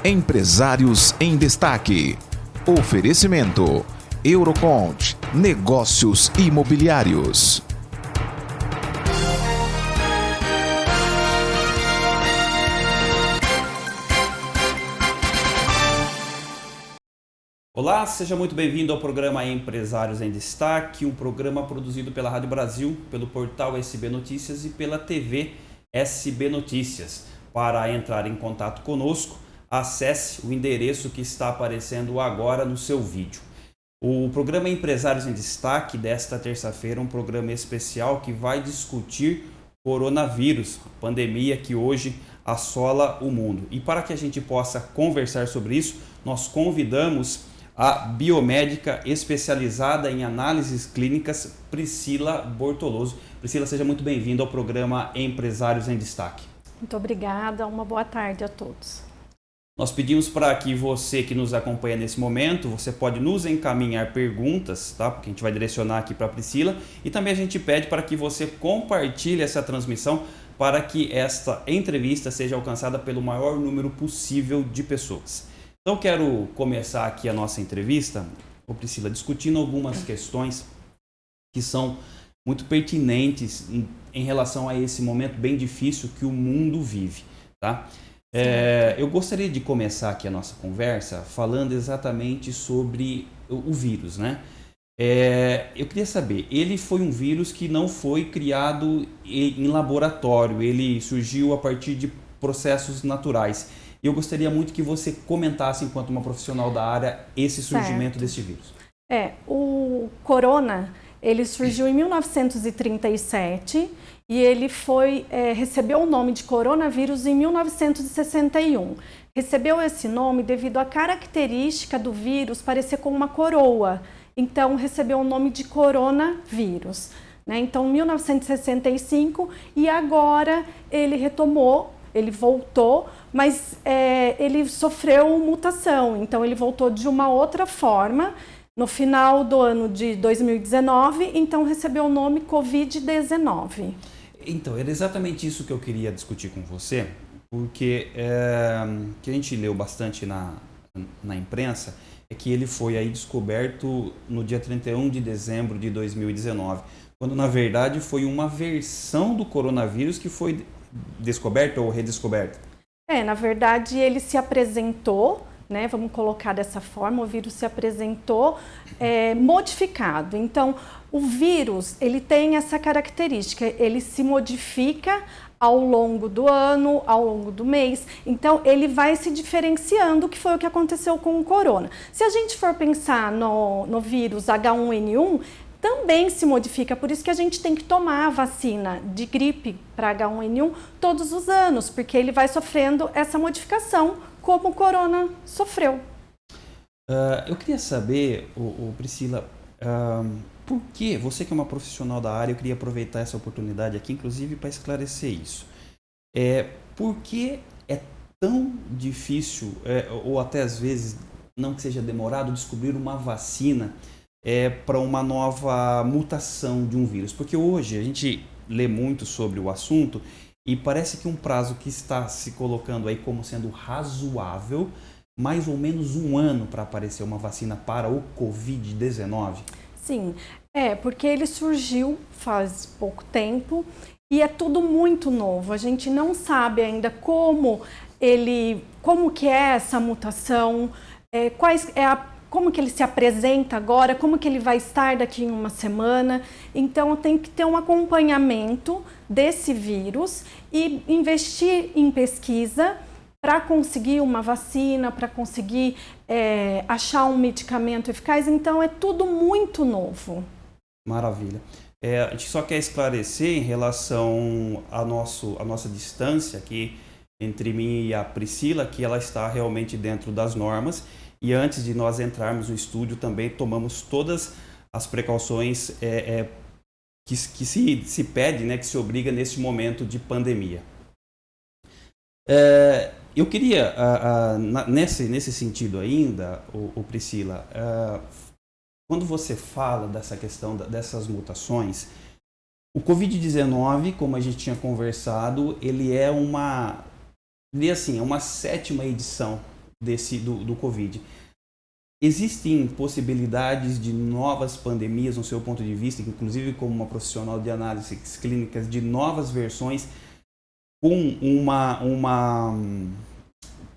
Empresários em Destaque. Oferecimento: Eurocont, Negócios Imobiliários. Olá, seja muito bem-vindo ao programa Empresários em Destaque, um programa produzido pela Rádio Brasil, pelo portal SB Notícias e pela TV SB Notícias. Para entrar em contato conosco, acesse o endereço que está aparecendo agora no seu vídeo. O programa Empresários em Destaque desta terça-feira é um programa especial que vai discutir coronavírus, a pandemia que hoje assola o mundo. E para que a gente possa conversar sobre isso, nós convidamos a biomédica especializada em análises clínicas, Priscila Bortoloso. Priscila, seja muito bem-vinda ao programa Empresários em Destaque. Muito obrigada, uma boa tarde a todos. Nós pedimos para que você que nos acompanha nesse momento, você pode nos encaminhar perguntas, tá? Porque a gente vai direcionar aqui para a Priscila. E também a gente pede para que você compartilhe essa transmissão para que esta entrevista seja alcançada pelo maior número possível de pessoas. Então, quero começar aqui a nossa entrevista, Priscila, discutindo algumas questões que são muito pertinentes em relação a esse momento bem difícil que o mundo vive, tá? Eu gostaria de começar aqui a nossa conversa falando exatamente sobre o vírus, né? Eu queria saber, ele foi um vírus que não foi criado em laboratório, ele surgiu a partir de processos naturais. Eu gostaria muito que você comentasse, enquanto uma profissional da área, esse surgimento desse vírus. O corona, ele surgiu em 1937 e ele recebeu o nome de coronavírus em 1961. Recebeu esse nome devido à característica do vírus parecer com uma coroa. Então, recebeu o nome de coronavírus, né? Então, 1965, e agora ele retomou, ele voltou, mas ele sofreu mutação, então ele voltou de uma outra forma no final do ano de 2019, então recebeu o nome Covid-19. Então, era exatamente isso que eu queria discutir com você, porque que a gente leu bastante na imprensa, é que ele foi aí descoberto no dia 31 de dezembro de 2019, quando na verdade foi uma versão do coronavírus que foi descoberta ou redescoberta? Na verdade ele se apresentou, né, vamos colocar dessa forma, o vírus se apresentou modificado. Então, o vírus, ele tem essa característica, ele se modifica ao longo do ano, ao longo do mês, então ele vai se diferenciando, que foi o que aconteceu com o corona. Se a gente for pensar no vírus H1N1, também se modifica, por isso que a gente tem que tomar a vacina de gripe para H1N1 todos os anos, porque ele vai sofrendo essa modificação, como o corona sofreu. Eu queria saber, Priscila, por que, você que é uma profissional da área, eu queria aproveitar essa oportunidade aqui, inclusive, para esclarecer isso. Por que é tão difícil, ou até às vezes não que seja demorado, descobrir uma vacina para uma nova mutação de um vírus? Porque hoje a gente lê muito sobre o assunto e parece que um prazo que está se colocando aí como sendo razoável, mais ou menos um ano para aparecer uma vacina para o Covid-19. Sim, porque ele surgiu faz pouco tempo e é tudo muito novo. A gente não sabe ainda como que é essa mutação, como que ele se apresenta agora, como que ele vai estar daqui em uma semana. Então, tem que ter um acompanhamento desse vírus e investir em pesquisa para conseguir uma vacina, para conseguir achar um medicamento eficaz. Então, é tudo muito novo. Maravilha. A gente só quer esclarecer em relação à nossa distância aqui entre mim e a Priscila, que ela está realmente dentro das normas. E antes de nós entrarmos no estúdio também tomamos todas as precauções que se pede, né, que se obriga nesse momento de pandemia. Eu queria, nesse sentido ainda, Priscila, quando você fala dessa questão dessas mutações, o Covid-19, como a gente tinha conversado, ele é uma sétima edição do Covid. Existem possibilidades de novas pandemias, no seu ponto de vista, inclusive como uma profissional de análises clínicas, de novas versões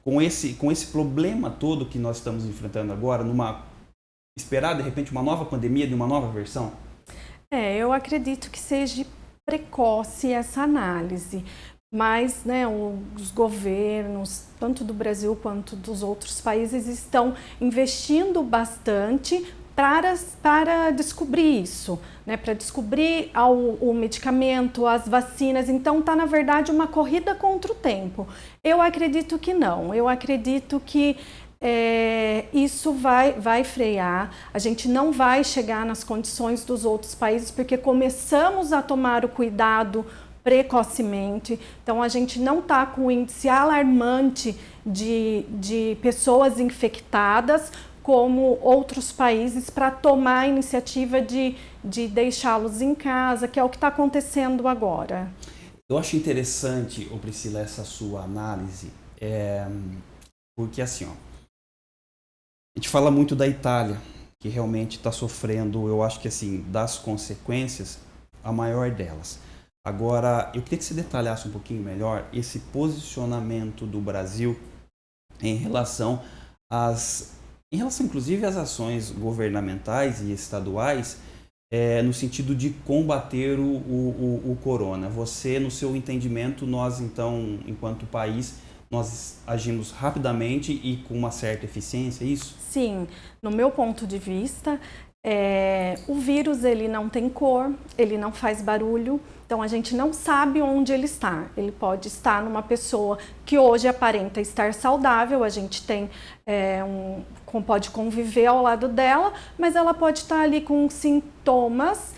com esse problema todo que nós estamos enfrentando agora, esperar de repente uma nova pandemia de uma nova versão? Eu acredito que seja precoce essa análise, mas né, os governos, tanto do Brasil quanto dos outros países, estão investindo bastante para descobrir isso, né, para descobrir o medicamento, as vacinas. Então está, na verdade, uma corrida contra o tempo. Eu acredito que não, eu acredito que isso vai frear, a gente não vai chegar nas condições dos outros países, porque começamos a tomar o cuidado precocemente. Então a gente não está com um índice alarmante de pessoas infectadas como outros países, para tomar a iniciativa de deixá-los em casa, que é o que está acontecendo agora. Eu acho interessante, Priscila, essa sua análise, porque assim, a gente fala muito da Itália, que realmente está sofrendo, eu acho que assim, das consequências, a maior delas. Agora, eu queria que você detalhasse um pouquinho melhor esse posicionamento do Brasil em relação inclusive às ações governamentais e estaduais, no sentido de combater o corona. Você, no seu entendimento, nós então, enquanto país, nós agimos rapidamente e com uma certa eficiência, é isso? Sim, no meu ponto de vista, o vírus ele não tem cor, ele não faz barulho, então a gente não sabe onde ele está. Ele pode estar numa pessoa que hoje aparenta estar saudável, a gente tem pode conviver ao lado dela, mas ela pode estar ali com sintomas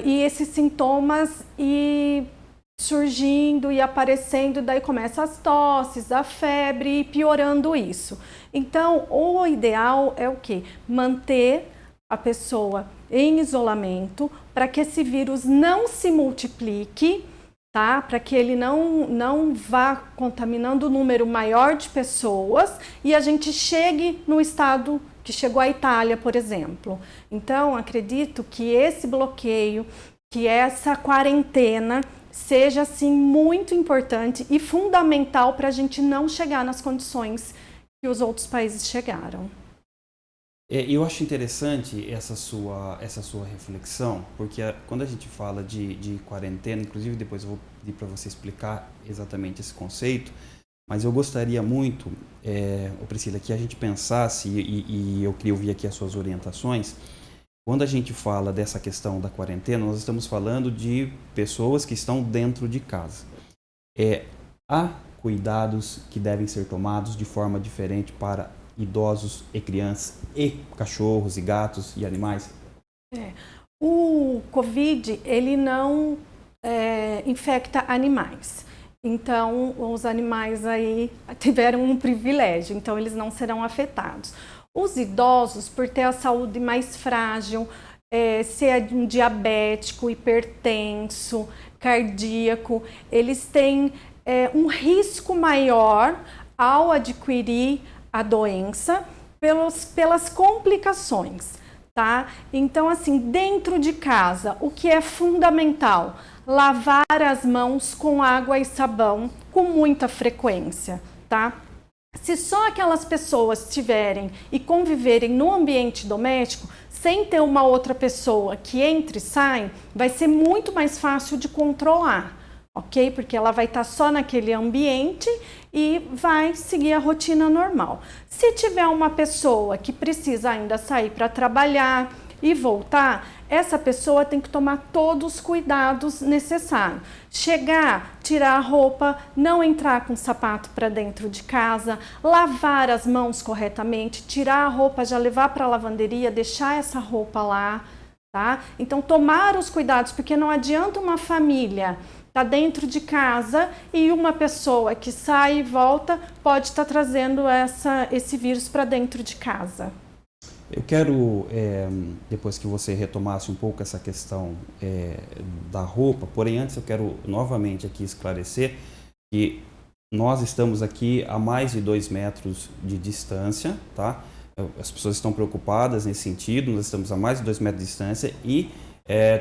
e esses sintomas surgindo e aparecendo, daí começa as tosses, a febre e piorando isso. Então, o ideal é o quê? Manter a pessoa em isolamento para que esse vírus não se multiplique, tá? Para que ele não vá contaminando o número maior de pessoas e a gente chegue no estado que chegou a Itália, por exemplo. Então, acredito que esse bloqueio, que essa quarentena seja assim muito importante e fundamental para a gente não chegar nas condições que os outros países chegaram. Eu acho interessante essa sua reflexão, porque quando a gente fala de quarentena, inclusive depois eu vou pedir para você explicar exatamente esse conceito, mas eu gostaria muito, Priscila, que a gente pensasse, e eu queria ouvir aqui as suas orientações. Quando a gente fala dessa questão da quarentena, nós estamos falando de pessoas que estão dentro de casa. Há cuidados que devem ser tomados de forma diferente para idosos e crianças e cachorros e gatos e animais? O Covid, ele não infecta animais. Então, os animais aí tiveram um privilégio, então eles não serão afetados. Os idosos, por ter a saúde mais frágil, ser um diabético, hipertenso, cardíaco, eles têm um risco maior ao adquirir a doença pelas complicações, tá? Então, assim, dentro de casa, o que é fundamental? Lavar as mãos com água e sabão com muita frequência, tá? Se só aquelas pessoas tiverem e conviverem no ambiente doméstico, sem ter uma outra pessoa que entre e sai, vai ser muito mais fácil de controlar, ok? Porque ela vai estar só naquele ambiente e vai seguir a rotina normal. Se tiver uma pessoa que precisa ainda sair para trabalhar e voltar, essa pessoa tem que tomar todos os cuidados necessários. Chegar, tirar a roupa, não entrar com sapato para dentro de casa, lavar as mãos corretamente, tirar a roupa, já levar para a lavanderia, deixar essa roupa lá, tá? Então, tomar os cuidados, porque não adianta uma família estar dentro de casa e uma pessoa que sai e volta pode estar trazendo esse vírus para dentro de casa. Eu quero, depois que você retomasse um pouco essa questão da roupa, porém antes eu quero novamente aqui esclarecer que nós estamos aqui a mais de 2 metros de distância, tá? As pessoas estão preocupadas nesse sentido, nós estamos a mais de 2 metros de distância e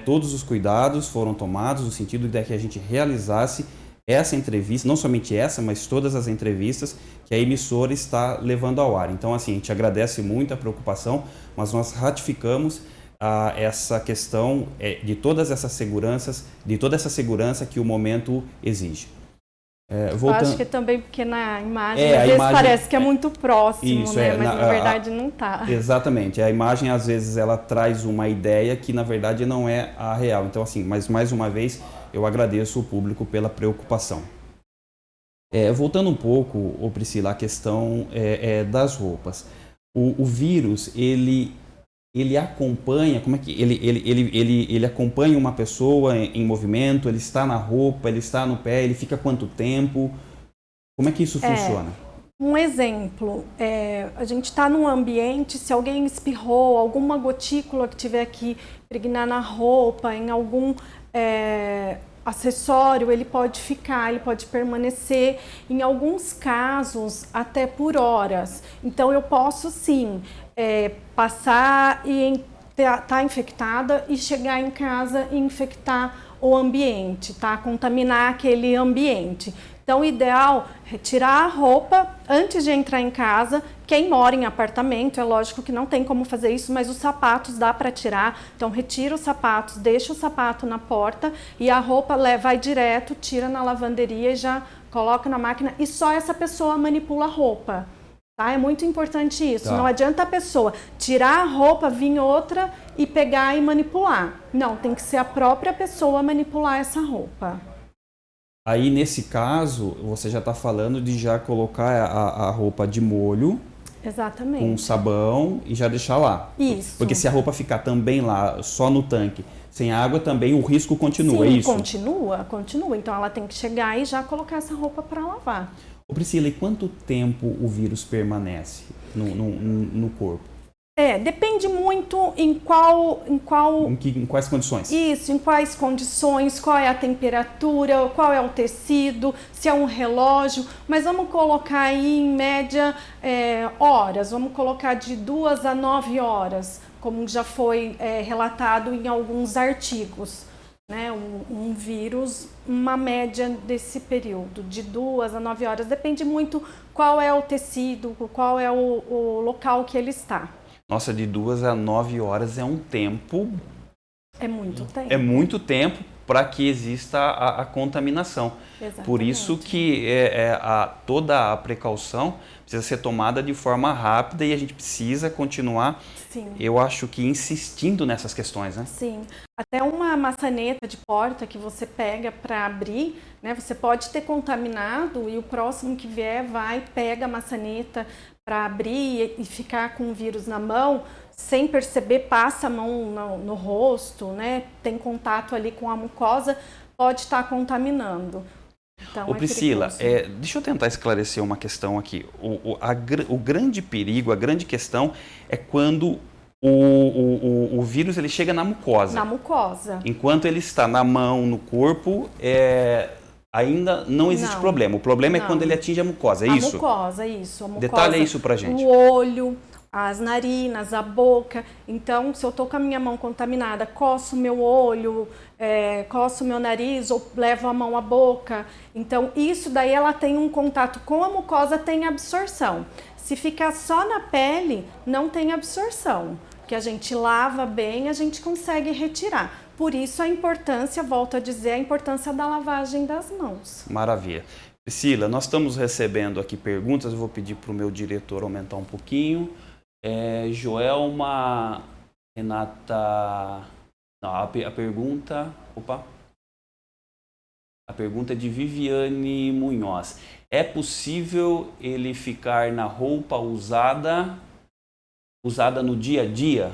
todos os cuidados foram tomados no sentido de que a gente realizasse essa entrevista, não somente essa, mas todas as entrevistas que a emissora está levando ao ar. Então, assim, a gente agradece muito a preocupação, mas nós ratificamos essa questão de todas essas seguranças, de toda essa segurança que o momento exige. Eu acho que também porque na imagem às vezes parece que é muito próximo, isso, né? Mas na verdade não está. Exatamente. A imagem às vezes ela traz uma ideia que na verdade não é a real. Então assim, mas mais uma vez eu agradeço o público pela preocupação. Voltando um pouco, Priscila, a questão das roupas. O vírus, ele acompanha, como é que ele acompanha uma pessoa em movimento, ele está na roupa, ele está no pé, ele fica quanto tempo? Como é que isso funciona? Um exemplo, a gente está num ambiente, se alguém espirrou, alguma gotícula que tiver que impregnar na roupa, em algum acessório, ele pode ficar, ele pode permanecer, em alguns casos até por horas. Então eu posso sim passar e tá infectada e chegar em casa e infectar o ambiente, tá? Contaminar aquele ambiente. Então, o ideal é retirar a roupa antes de entrar em casa. Quem mora em apartamento, é lógico que não tem como fazer isso, mas os sapatos dá para tirar. Então, retira os sapatos, deixa o sapato na porta e a roupa vai direto, tira na lavanderia e já coloca na máquina. E só essa pessoa manipula a roupa. Tá? É muito importante isso. Tá. Não adianta a pessoa tirar a roupa, vir outra e pegar e manipular. Não, tem que ser a própria pessoa manipular essa roupa. Aí, nesse caso, você já está falando de já colocar a roupa de molho. Exatamente. Com sabão e já deixar lá. Isso. Porque se a roupa ficar também lá, só no tanque, sem água, também o risco continua, Sim, é isso? Continua. Então, ela tem que chegar e já colocar essa roupa para lavar. Priscila, e quanto tempo o vírus permanece no corpo? Depende muito em quais condições? Isso, em quais condições, qual é a temperatura, qual é o tecido, se é um relógio, mas vamos colocar aí em média horas, vamos colocar de 2 a 9 horas, como já foi relatado em alguns artigos. Né, um vírus, uma média desse período, de 2 a 9 horas, depende muito qual é o tecido, qual é o local que ele está. Nossa, de 2 a 9 horas é um tempo... É muito tempo. É muito tempo para que exista a contaminação. Exatamente. Por isso que toda a precaução precisa ser tomada de forma rápida e a gente precisa continuar, sim, eu acho que insistindo nessas questões, né? Sim. Até uma maçaneta de porta que você pega para abrir, né? Você pode ter contaminado e o próximo que vier pega a maçaneta para abrir e ficar com o vírus na mão, sem perceber, passa a mão no rosto, né? Tem contato ali com a mucosa, pode estar contaminando. Então, Priscila, deixa eu tentar esclarecer uma questão aqui. O grande perigo, a grande questão é quando o vírus ele chega na mucosa. Na mucosa. Enquanto ele está na mão, no corpo, ainda não existe problema. O problema é quando ele atinge a mucosa, é isso? A mucosa, isso. A mucosa, detalhe isso pra gente. O olho, as narinas, a boca. Então, se eu estou com a minha mão contaminada, coço meu olho, coço meu nariz ou levo a mão à boca. Então, isso daí ela tem um contato com a mucosa, tem absorção. Se ficar só na pele, não tem absorção. Que a gente lava bem, a gente consegue retirar. Por isso a importância, volto a dizer, a importância da lavagem das mãos. Maravilha. Priscila, nós estamos recebendo aqui perguntas, eu vou pedir para o meu diretor aumentar um pouquinho. Joelma, Renata... Não, a pergunta... Opa! A pergunta é de Viviane Munhoz. É possível ele ficar na roupa usada no dia a dia?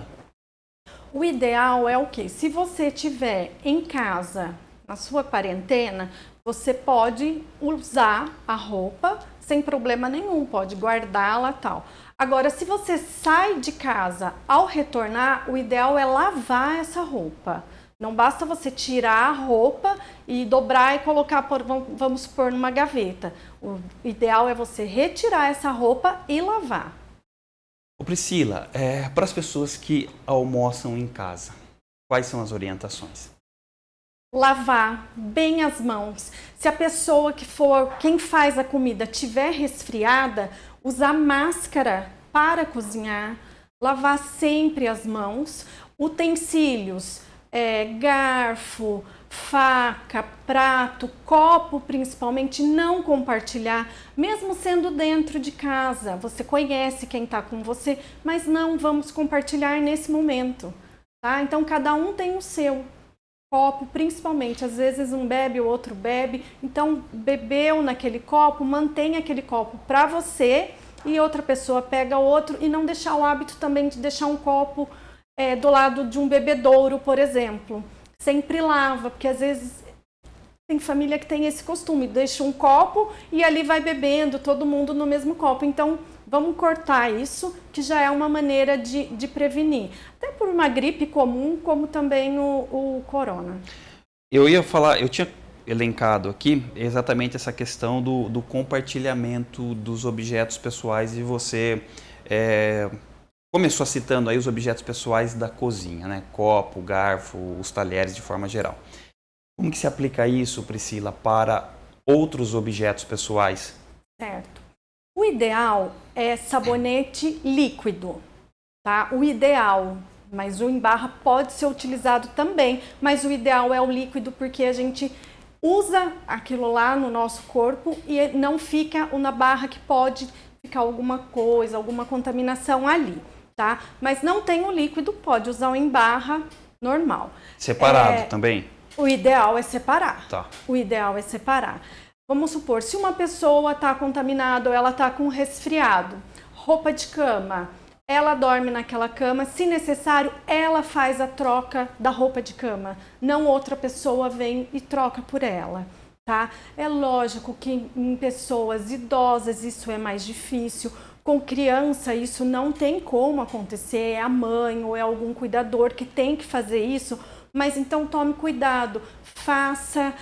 O ideal é o quê? Se você estiver em casa, na sua quarentena, você pode usar a roupa sem problema nenhum, pode guardá-la e tal. Agora, se você sai de casa, ao retornar, o ideal é lavar essa roupa. Não basta você tirar a roupa e dobrar e colocar, vamos supor, numa gaveta. O ideal é você retirar essa roupa e lavar. Ô Priscila, para as pessoas que almoçam em casa, quais são as orientações? Lavar bem as mãos. Se a pessoa quem faz a comida tiver resfriada, usar máscara para cozinhar, lavar sempre as mãos, utensílios, garfo, faca, prato, copo principalmente, não compartilhar, mesmo sendo dentro de casa. Você conhece quem está com você, mas não vamos compartilhar nesse momento, tá? Então cada um tem o seu copo, principalmente, às vezes um bebe, o outro bebe, então bebeu naquele copo, mantenha aquele copo para você e outra pessoa pega outro, e não deixar o hábito também de deixar um copo do lado de um bebedouro, por exemplo. Sempre lava, porque às vezes tem família que tem esse costume, deixa um copo e ali vai bebendo todo mundo no mesmo copo. Então vamos cortar isso, que já é uma maneira de prevenir. Até por uma gripe comum, como também o corona. Eu tinha elencado aqui exatamente essa questão do compartilhamento dos objetos pessoais, e você começou citando aí os objetos pessoais da cozinha, né? Copo, garfo, os talheres de forma geral. Como que se aplica isso, Priscila, para outros objetos pessoais? Certo. O ideal é sabonete líquido, tá? O ideal, mas o em barra pode ser utilizado também, mas o ideal é o líquido, porque a gente usa aquilo lá no nosso corpo e não fica na barra, que pode ficar alguma coisa, alguma contaminação ali, tá? Mas não tem o líquido, pode usar o em barra normal. Separado também? O ideal é separar. Tá. O ideal é separar. Vamos supor, se uma pessoa está contaminada ou ela está com resfriado, roupa de cama, ela dorme naquela cama, se necessário, ela faz a troca da roupa de cama, não outra pessoa vem e troca por ela, tá? É lógico que em pessoas idosas isso é mais difícil, com criança isso não tem como acontecer, é a mãe ou é algum cuidador que tem que fazer isso. Mas então tome cuidado, faça,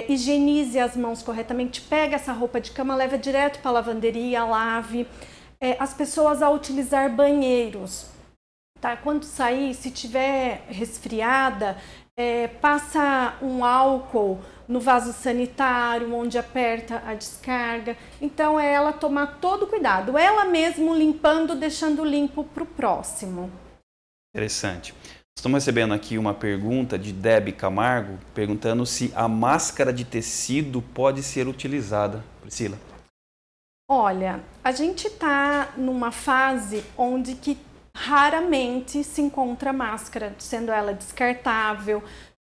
higienize as mãos corretamente, pega essa roupa de cama, leva direto para a lavanderia, lave. As pessoas ao utilizar banheiros, tá? Quando sair, se tiver resfriada, passa um álcool no vaso sanitário, onde aperta a descarga. Então é ela tomar todo cuidado, ela mesmo limpando, deixando limpo para o próximo. Interessante. Estamos recebendo aqui uma pergunta de Debbie Camargo, perguntando se a máscara de tecido pode ser utilizada. Priscila. Olha, a gente está numa fase onde que raramente se encontra máscara, sendo ela descartável,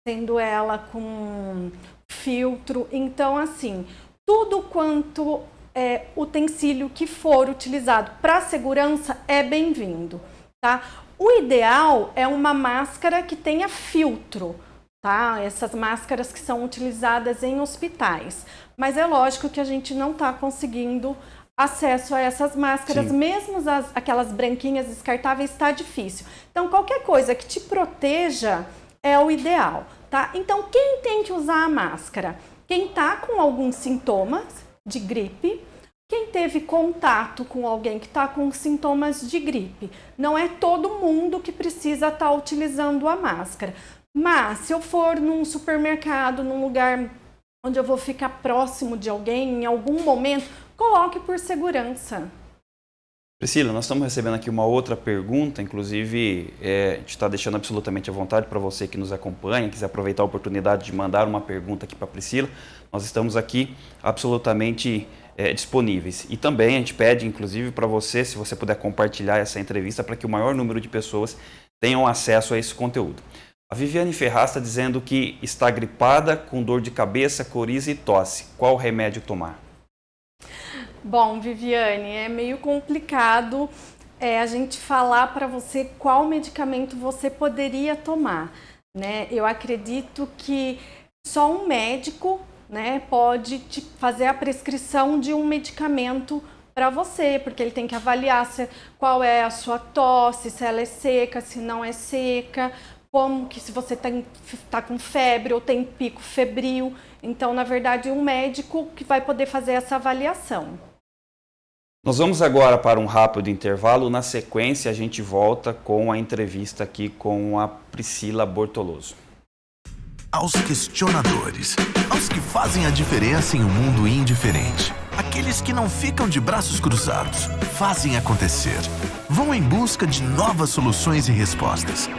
sendo ela com filtro. Então, assim, tudo quanto utensílio que for utilizado para segurança é bem-vindo, tá? O ideal é uma máscara que tenha filtro, tá? Essas máscaras que são utilizadas em hospitais. Mas é lógico que a gente não está conseguindo acesso a essas máscaras, Sim. mesmo aquelas branquinhas descartáveis, está difícil. Então, qualquer coisa que te proteja é o ideal, tá? Então, quem tem que usar a máscara? Quem está com alguns sintomas de gripe, quem teve contato com alguém que está com sintomas de gripe. Não é todo mundo que precisa estar utilizando a máscara. Mas se eu for num supermercado, num lugar onde eu vou ficar próximo de alguém, em algum momento, coloque por segurança. Priscila, nós estamos recebendo aqui uma outra pergunta, inclusive a gente está deixando absolutamente à vontade para você que nos acompanha, quiser aproveitar a oportunidade de mandar uma pergunta aqui para a Priscila. Nós estamos aqui absolutamente disponíveis. E também a gente pede, inclusive, para você, se você puder compartilhar essa entrevista para que o maior número de pessoas tenham acesso a esse conteúdo. A Viviane Ferraz está dizendo que está gripada, com dor de cabeça, coriza e tosse. Qual remédio tomar? Bom, Viviane, é meio complicado a gente falar para você qual medicamento você poderia tomar, né? Eu acredito que só um médico, né, pode te fazer a prescrição de um medicamento para você, porque ele tem que avaliar qual é a sua tosse, se ela é seca, se não é seca, como que se você está com febre ou tem pico febril. Então, na verdade, um médico que vai poder fazer essa avaliação. Nós vamos agora para um rápido intervalo. Na sequência, a gente volta com a entrevista aqui com a Priscila Bortoloso. Aos questionadores, aos que fazem a diferença em um mundo indiferente, aqueles que não ficam de braços cruzados, fazem acontecer, vão em busca de novas soluções e respostas.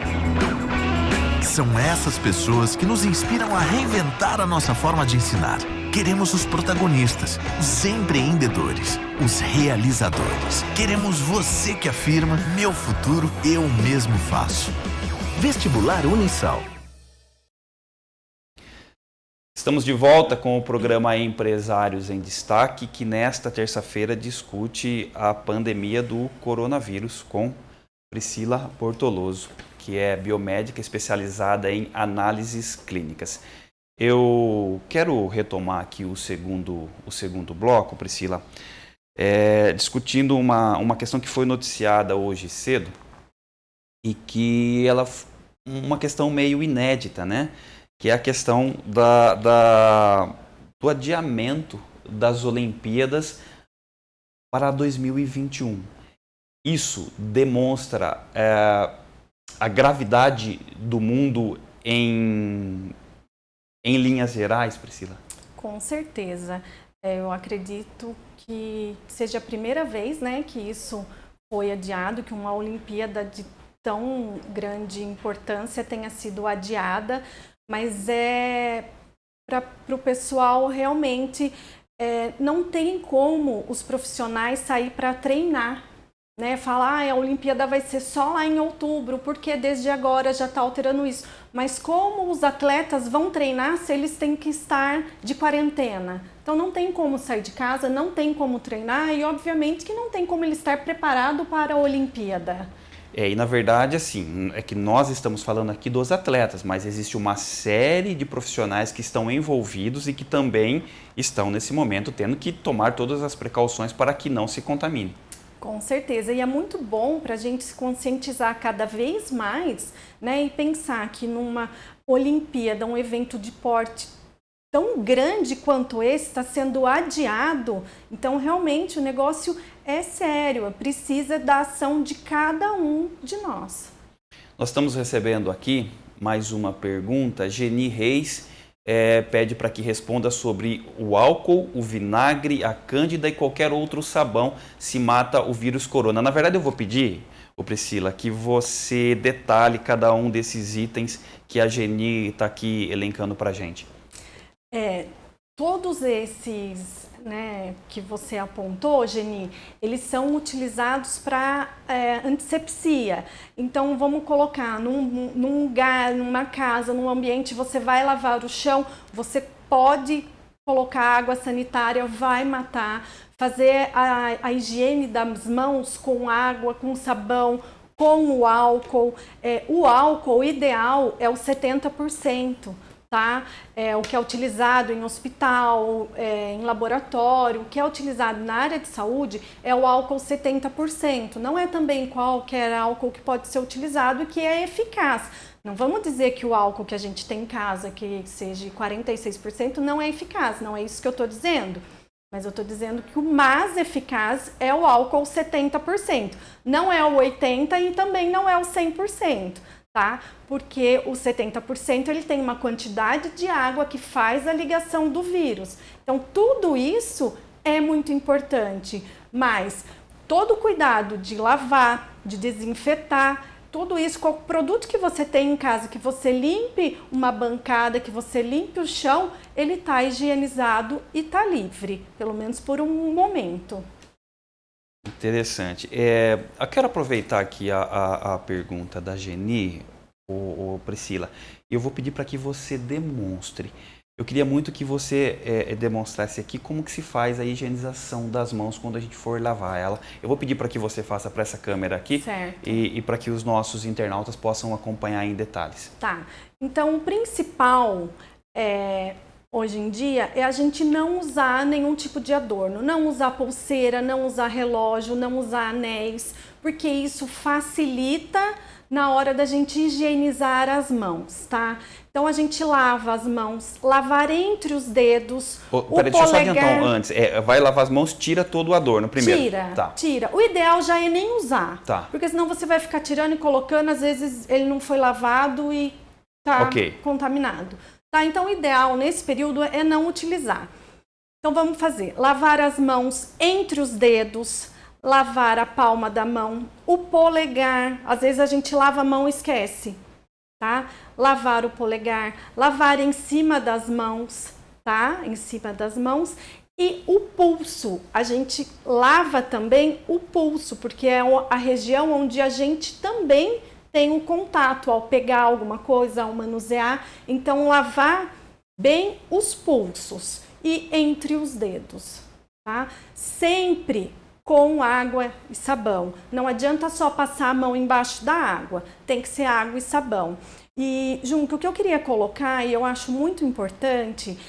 São essas pessoas que nos inspiram a reinventar a nossa forma de ensinar. Queremos os protagonistas, os empreendedores, os realizadores. Queremos você que afirma: meu futuro eu mesmo faço. Vestibular Unisal. Estamos de volta com o programa Empresários em Destaque, que nesta terça-feira discute a pandemia do coronavírus com Priscila Bortoloso, que é biomédica especializada em análises clínicas. Eu quero retomar aqui o segundo bloco, Priscila, discutindo uma questão que foi noticiada hoje cedo e que uma questão meio inédita, né? Que é a questão do adiamento das Olimpíadas para 2021. Isso demonstra a gravidade do mundo em linhas gerais, Priscila? Com certeza. Eu acredito que seja a primeira vez, né, que isso foi adiado, que uma Olimpíada de tão grande importância tenha sido adiada, mas para o pessoal realmente não tem como os profissionais sair para treinar, né? Falar, a Olimpíada vai ser só lá em outubro, porque desde agora já está alterando isso. Mas como os atletas vão treinar se eles têm que estar de quarentena? Então não tem como sair de casa, não tem como treinar e obviamente que não tem como ele estar preparado para a Olimpíada. E na verdade, assim, é que nós estamos falando aqui dos atletas, mas existe uma série de profissionais que estão envolvidos e que também estão, nesse momento, tendo que tomar todas as precauções para que não se contamine. Com certeza, e é muito bom para a gente se conscientizar cada vez mais, né, e pensar que numa Olimpíada, um evento de porte tão grande quanto esse está sendo adiado, então realmente o negócio é sério, precisa da ação de cada um de nós. Nós estamos recebendo aqui mais uma pergunta. Geni Reis pede para que responda sobre o álcool, o vinagre, a cândida e qualquer outro sabão se mata o vírus corona. Na verdade, eu vou pedir, Priscila, que você detalhe cada um desses itens que a Geni está aqui elencando para a gente. Todos esses, né, que você apontou, Geni, eles são utilizados para antisepsia. Então, vamos colocar num lugar, numa casa, num ambiente, você vai lavar o chão, você pode colocar água sanitária, vai matar, fazer a higiene das mãos com água, com sabão, com o álcool. O álcool ideal é o 70%. Tá? O que é utilizado em hospital, em laboratório, o que é utilizado na área de saúde é o álcool 70%. Não é também qualquer álcool que pode ser utilizado e que é eficaz. Não vamos dizer que o álcool que a gente tem em casa, que seja 46%, não é eficaz. Não é isso que eu estou dizendo. Mas eu estou dizendo que o mais eficaz é o álcool 70%. Não é o 80% e também não é o 100%. Tá? Porque o 70% ele tem uma quantidade de água que faz a ligação do vírus. Então, tudo isso é muito importante, mas todo o cuidado de lavar, de desinfetar, tudo isso, qual produto que você tem em casa, que você limpe uma bancada, que você limpe o chão, ele está higienizado e está livre, pelo menos por um momento. Interessante. Eu quero aproveitar aqui a pergunta da Geni, Priscila. Eu vou pedir para que você demonstre. Eu queria muito que você demonstrasse aqui como que se faz a higienização das mãos quando a gente for lavar ela. Eu vou pedir para que você faça para essa câmera aqui e para que os nossos internautas possam acompanhar em detalhes. Tá. Então, o principal hoje em dia é a gente não usar nenhum tipo de adorno, não usar pulseira, não usar relógio, não usar anéis, porque isso facilita na hora da gente higienizar as mãos, tá? Então a gente lava as mãos, lavar entre os dedos, Peraí, deixa eu só adiantar antes. Vai lavar as mãos, tira todo o adorno primeiro. Tira. O ideal já é nem usar, porque senão você vai ficar tirando e colocando, às vezes ele não foi lavado e tá contaminado. Tá? Então o ideal nesse período é não utilizar. Então vamos fazer, lavar as mãos entre os dedos, lavar a palma da mão, o polegar, às vezes a gente lava a mão e esquece, tá? Lavar o polegar, lavar em cima das mãos, tá? Em cima das mãos. E o pulso, a gente lava também o pulso, porque é a região onde a gente também tem um contato ao pegar alguma coisa, ao manusear. Então, lavar bem os pulsos e entre os dedos, tá? Sempre com água e sabão. Não adianta só passar a mão embaixo da água, tem que ser água e sabão. E junto, o que eu queria colocar, e eu acho muito importante,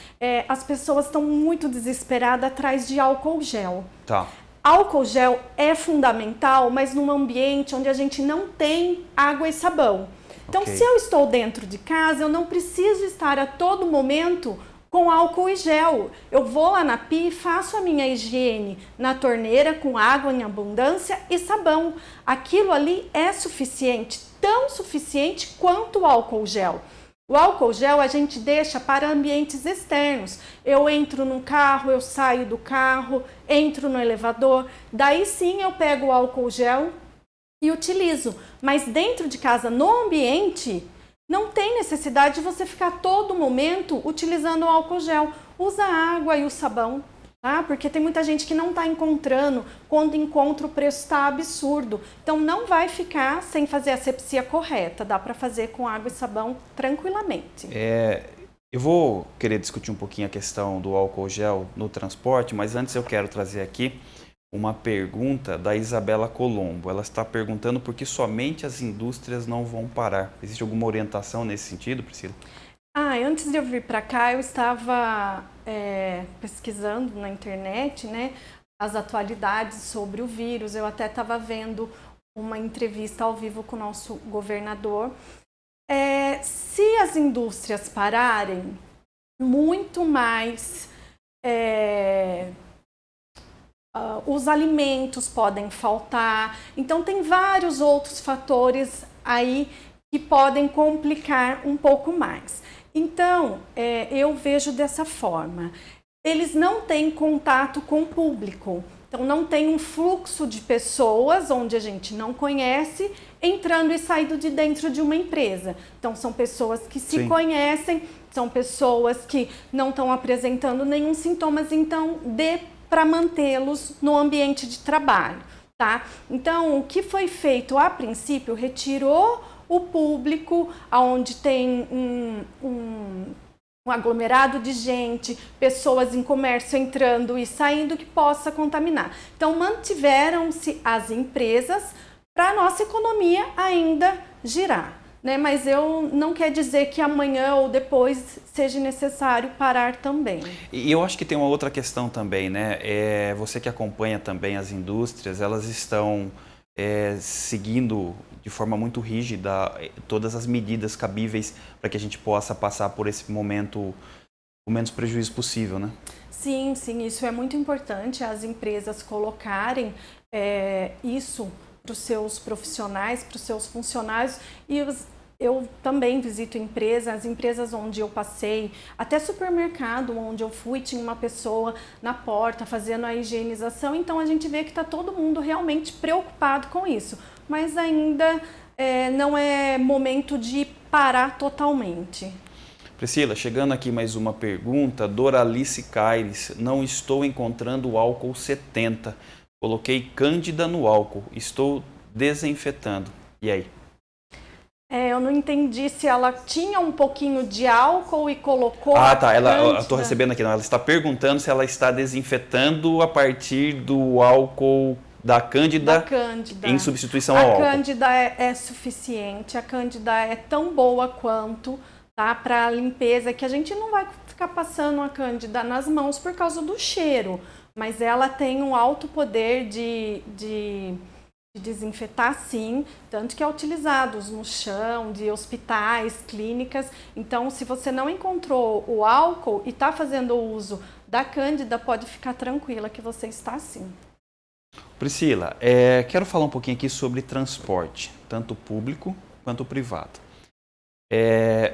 as pessoas estão muito desesperadas atrás de álcool gel. Tá. Álcool gel é fundamental, mas num ambiente onde a gente não tem água e sabão. Então, se eu estou dentro de casa, eu não preciso estar a todo momento com álcool e gel. Eu vou lá na pia e faço a minha higiene na torneira com água em abundância e sabão. Aquilo ali é suficiente, tão suficiente quanto o álcool gel. O álcool gel a gente deixa para ambientes externos. Eu entro no carro, eu saio do carro, entro no elevador, daí sim eu pego o álcool gel e utilizo. Mas dentro de casa, no ambiente, não tem necessidade de você ficar todo momento utilizando o álcool gel. Usa a água e o sabão, tá? Porque tem muita gente que não está encontrando, quando encontra o preço está absurdo. Então não vai ficar sem fazer a asepsia correta, dá para fazer com água e sabão tranquilamente. Eu vou querer discutir um pouquinho a questão do álcool gel no transporte, mas antes eu quero trazer aqui uma pergunta da Isabela Colombo. Ela está perguntando por que somente as indústrias não vão parar. Existe alguma orientação nesse sentido, Priscila? Antes de eu vir para cá, eu estava pesquisando na internet, né, as atualidades sobre o vírus. Eu até estava vendo uma entrevista ao vivo com o nosso governador. Se as indústrias pararem, muito mais os alimentos podem faltar. Então tem vários outros fatores aí que podem complicar um pouco mais. Então eu vejo dessa forma, eles não têm contato com o público, então não tem um fluxo de pessoas onde a gente não conhece entrando e saindo de dentro de uma empresa. Então são pessoas que se conhecem, são pessoas que não estão apresentando nenhum sintomas, então para mantê-los no ambiente de trabalho, tá? Então, o que foi feito a princípio, retirou o público, onde tem um aglomerado de gente, pessoas em comércio entrando e saindo que possa contaminar. Então, mantiveram-se as empresas para a nossa economia ainda girar, né? Mas não quer dizer que amanhã ou depois seja necessário parar também. E eu acho que tem uma outra questão também, né? Você que acompanha também as indústrias, elas estão seguindo de forma muito rígida todas as medidas cabíveis para que a gente possa passar por esse momento o menos prejuízo possível, né? Sim, isso é muito importante, as empresas colocarem isso para os seus profissionais, para os seus funcionários. E eu também visito as empresas onde eu passei, até supermercado onde eu fui, tinha uma pessoa na porta fazendo a higienização. Então a gente vê que está todo mundo realmente preocupado com isso, mas ainda não é momento de parar totalmente. Priscila, chegando aqui mais uma pergunta, Doralice Caires: não estou encontrando o álcool 70. Coloquei Cândida no álcool, estou desinfetando. E aí? Eu não entendi se ela tinha um pouquinho de álcool e colocou eu estou recebendo aqui, não. Ela está perguntando se ela está desinfetando a partir do álcool da Cândida em substituição ao álcool. A Cândida é suficiente, a Cândida é tão boa quanto, tá? Para limpeza, que a gente não vai ficar passando a Cândida nas mãos por causa do cheiro, mas ela tem um alto poder de desinfetar, sim, tanto que é utilizados no chão, de hospitais, clínicas. Então, se você não encontrou o álcool e está fazendo uso da Cândida, pode ficar tranquila que você está assim. Priscila, quero falar um pouquinho aqui sobre transporte, tanto público quanto privado.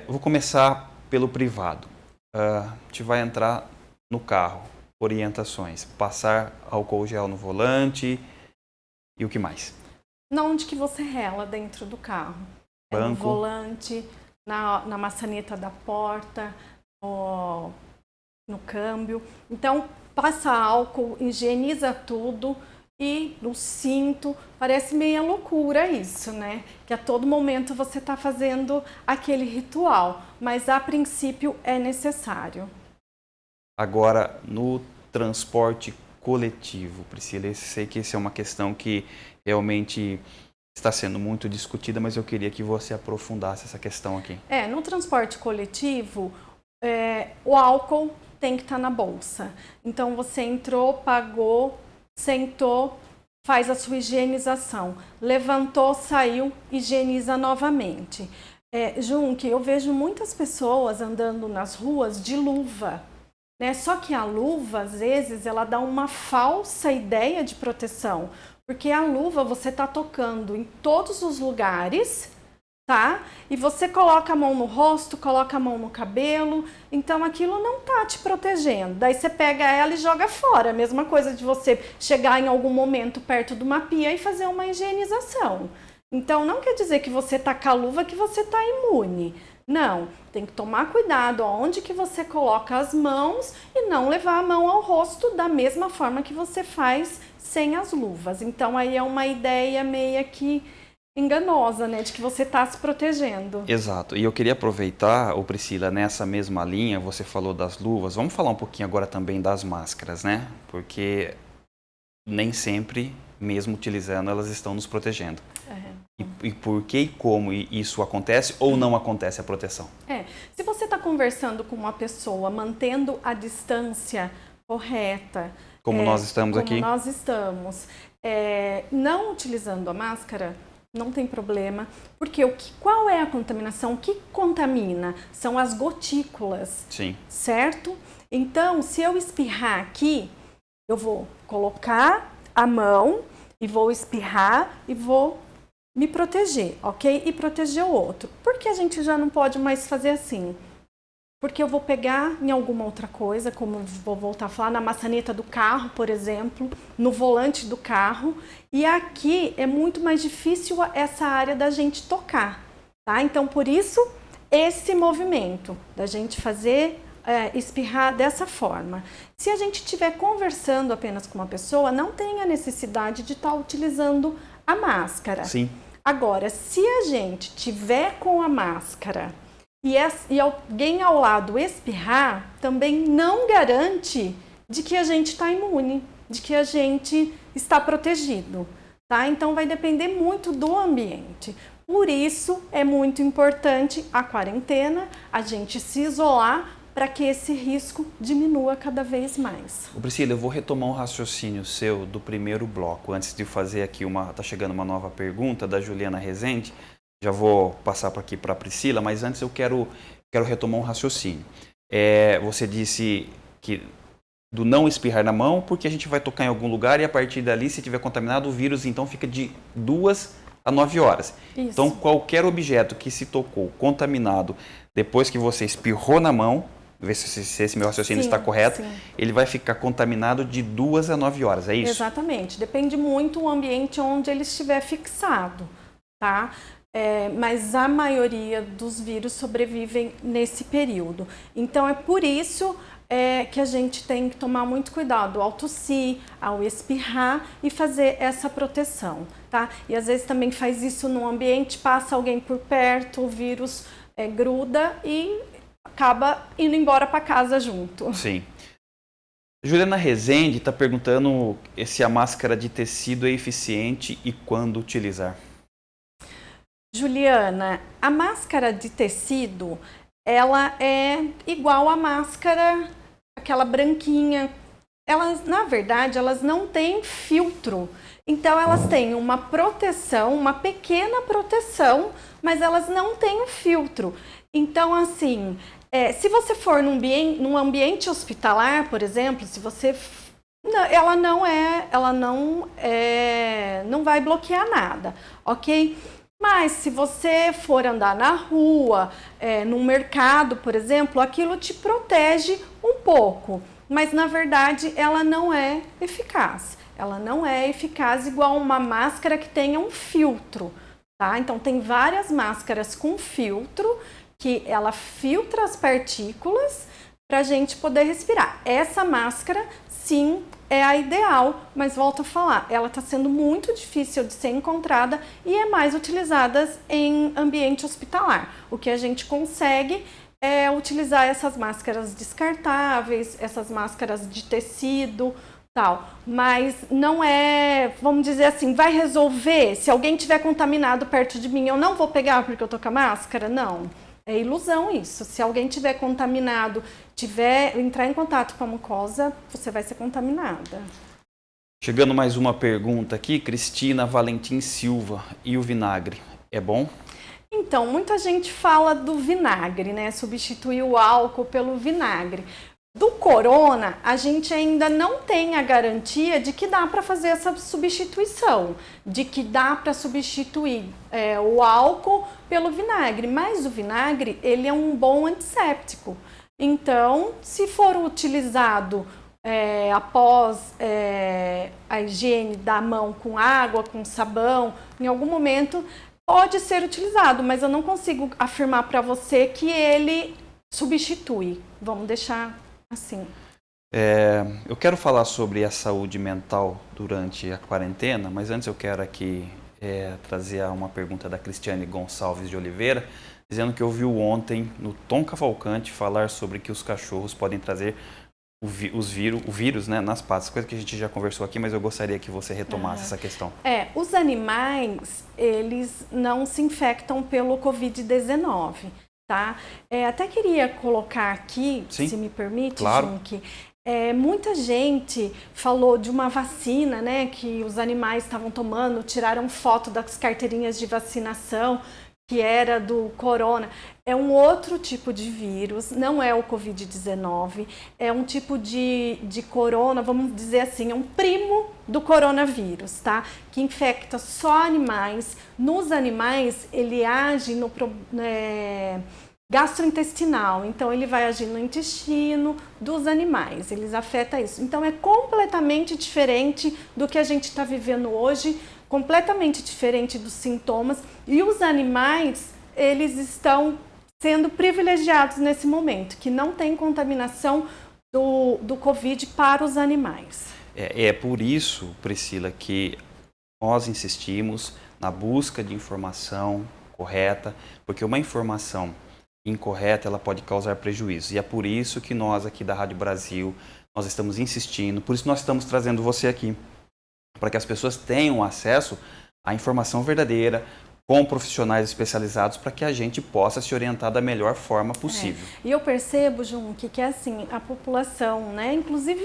Vou começar pelo privado. A gente vai entrar no carro, orientações, passar álcool gel no volante e o que mais? Onde que você rela dentro do carro? Banco. No volante, na maçaneta da porta, no câmbio. Então, passa álcool, higieniza tudo. E no cinto, parece meia loucura isso, né? Que a todo momento você está fazendo aquele ritual, mas a princípio é necessário. Agora, no transporte coletivo, Priscila, eu sei que essa é uma questão que realmente está sendo muito discutida, mas eu queria que você aprofundasse essa questão aqui. No transporte coletivo, o álcool tem que estar na bolsa. Então, você entrou, pagou, sentou, faz a sua higienização, levantou, saiu, higieniza novamente. Junque, eu vejo muitas pessoas andando nas ruas de luva, né? Só que a luva, às vezes, ela dá uma falsa ideia de proteção, porque a luva você está tocando em todos os lugares, tá? E você coloca a mão no rosto, coloca a mão no cabelo, então aquilo não tá te protegendo. Daí você pega ela e joga fora. A mesma coisa de você chegar em algum momento perto de uma pia e fazer uma higienização. Então não quer dizer que você tá com a luva que você tá imune. Não, tem que tomar cuidado aonde que você coloca as mãos e não levar a mão ao rosto da mesma forma que você faz sem as luvas. Então aí é uma ideia meio que enganosa, né, de que você está se protegendo. Exato. E eu queria aproveitar, Priscila, nessa mesma linha, você falou das luvas, vamos falar um pouquinho agora também das máscaras, né? Porque nem sempre, mesmo utilizando, elas estão nos protegendo. E por que e como isso acontece ou não acontece a proteção? Se você está conversando com uma pessoa, mantendo a distância correta, como nós estamos aqui, como nós estamos, não utilizando a máscara, não tem problema, porque qual é a contaminação? O que contamina? São as gotículas, sim, certo? Então, se eu espirrar aqui, eu vou colocar a mão e vou espirrar e vou me proteger, ok? E proteger o outro. Por que a gente já não pode mais fazer assim? Porque eu vou pegar em alguma outra coisa, como vou voltar a falar, na maçaneta do carro, por exemplo, no volante do carro. E aqui é muito mais difícil essa área da gente tocar, tá? Então, por isso, esse movimento da gente fazer espirrar dessa forma. Se a gente estiver conversando apenas com uma pessoa, não tem a necessidade de estar utilizando a máscara. Sim. Agora, se a gente tiver com a máscara e alguém ao lado espirrar, também não garante de que a gente está imune, de que a gente está protegido, tá? Então vai depender muito do ambiente. Por isso é muito importante a quarentena, a gente se isolar para que esse risco diminua cada vez mais. Priscila, eu vou retomar um raciocínio seu do primeiro bloco, antes de fazer aqui tá chegando uma nova pergunta da Juliana Rezende. Já vou passar aqui para a Priscila, mas antes eu quero retomar um raciocínio. Você disse que do não espirrar na mão, porque a gente vai tocar em algum lugar e a partir dali, se tiver contaminado, o vírus então fica de 2 a 9 horas. Isso. Então, qualquer objeto que se tocou contaminado depois que você espirrou na mão, ver se esse meu raciocínio está correto, sim, ele vai ficar contaminado de 2 a 9 horas, é isso? Exatamente. Depende muito do ambiente onde ele estiver fixado, tá? Mas a maioria dos vírus sobrevivem nesse período. Então, é por isso que a gente tem que tomar muito cuidado ao tossir, ao espirrar e fazer essa proteção, tá? E às vezes também faz isso no ambiente, passa alguém por perto, o vírus gruda e acaba indo embora para casa junto. Sim. Juliana Rezende está perguntando se a máscara de tecido é eficiente e quando utilizar. Juliana, a máscara de tecido, ela é igual a máscara, aquela branquinha. Elas, na verdade, elas não têm filtro. Então, elas têm uma proteção, uma pequena proteção, mas elas não têm o filtro. Então, assim, se você for num ambiente hospitalar, por exemplo, se você... Ela não vai bloquear nada, ok? Mas se você for andar na rua, num mercado, por exemplo, aquilo te protege um pouco. Mas, na verdade, ela não é eficaz. Ela não é eficaz igual uma máscara que tenha um filtro, tá? Então, tem várias máscaras com filtro, que ela filtra as partículas para a gente poder respirar. Essa máscara, sim, é a ideal, mas volto a falar, ela está sendo muito difícil de ser encontrada e é mais utilizada em ambiente hospitalar. O que a gente consegue é utilizar essas máscaras descartáveis, essas máscaras de tecido, tal. Mas não é, vamos dizer assim, vai resolver. Se alguém tiver contaminado perto de mim, eu não vou pegar porque eu tô com a máscara? Não. É ilusão isso. Se alguém tiver contaminado, entrar em contato com a mucosa, você vai ser contaminada. Chegando mais uma pergunta aqui, Cristina Valentim Silva. E o vinagre, é bom? Então, muita gente fala do vinagre, né? Substituir o álcool pelo vinagre. Do corona, a gente ainda não tem a garantia de que dá para fazer essa substituição, de que dá para substituir o álcool pelo vinagre, mas o vinagre, ele é um bom antisséptico. Então, se for utilizado após a higiene da mão com água, com sabão, em algum momento pode ser utilizado, mas eu não consigo afirmar para você que ele substitui. Vamos deixar assim. Eu quero falar sobre a saúde mental durante a quarentena, mas antes eu quero aqui trazer uma pergunta da Cristiane Gonçalves de Oliveira, dizendo que ouviu ontem no Tom Cavalcante falar sobre que os cachorros podem trazer o vírus, né, nas patas, coisa que a gente já conversou aqui, mas eu gostaria que você retomasse essa questão. Os animais, eles não se infectam pelo Covid-19, tá? Até queria colocar aqui, Sim, se me permite, claro. Junque, muita gente falou de uma vacina, né, que os animais estavam tomando, tiraram foto das carteirinhas de vacinação, que era do corona. É um outro tipo de vírus, não é o Covid-19, é um tipo de corona, vamos dizer assim, é um primo do coronavírus, tá? Que infecta só animais. Nos animais, ele age no gastrointestinal, então ele vai agir no intestino dos animais, eles afetam isso. Então é completamente diferente do que a gente está vivendo hoje, completamente diferente dos sintomas, e os animais, eles estão sendo privilegiados nesse momento, que não tem contaminação do Covid para os animais. É por isso, Priscila, que nós insistimos na busca de informação correta, porque uma informação incorreta, ela pode causar prejuízo. E é por isso que nós aqui da Rádio Brasil, nós estamos insistindo, por isso nós estamos trazendo você aqui, para que as pessoas tenham acesso à informação verdadeira, com profissionais especializados, para que a gente possa se orientar da melhor forma possível. E eu percebo, Junque, que assim, a população, né, inclusive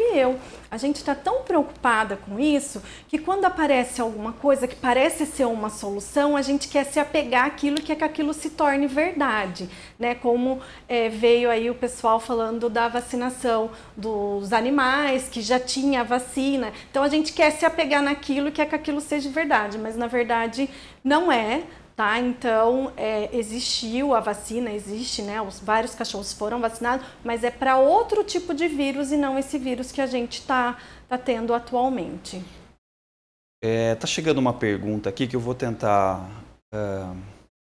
a gente está tão preocupada com isso, que quando aparece alguma coisa que parece ser uma solução, a gente quer se apegar àquilo que aquilo se torne verdade, né, como veio aí o pessoal falando da vacinação dos animais, que já tinha a vacina, então a gente quer se apegar naquilo que aquilo seja verdade, mas na verdade não é. Tá? Então, existiu a vacina, existe, né? Vários cachorros foram vacinados, mas é para outro tipo de vírus e não esse vírus que a gente tá tendo atualmente. Tá chegando uma pergunta aqui que eu vou tentar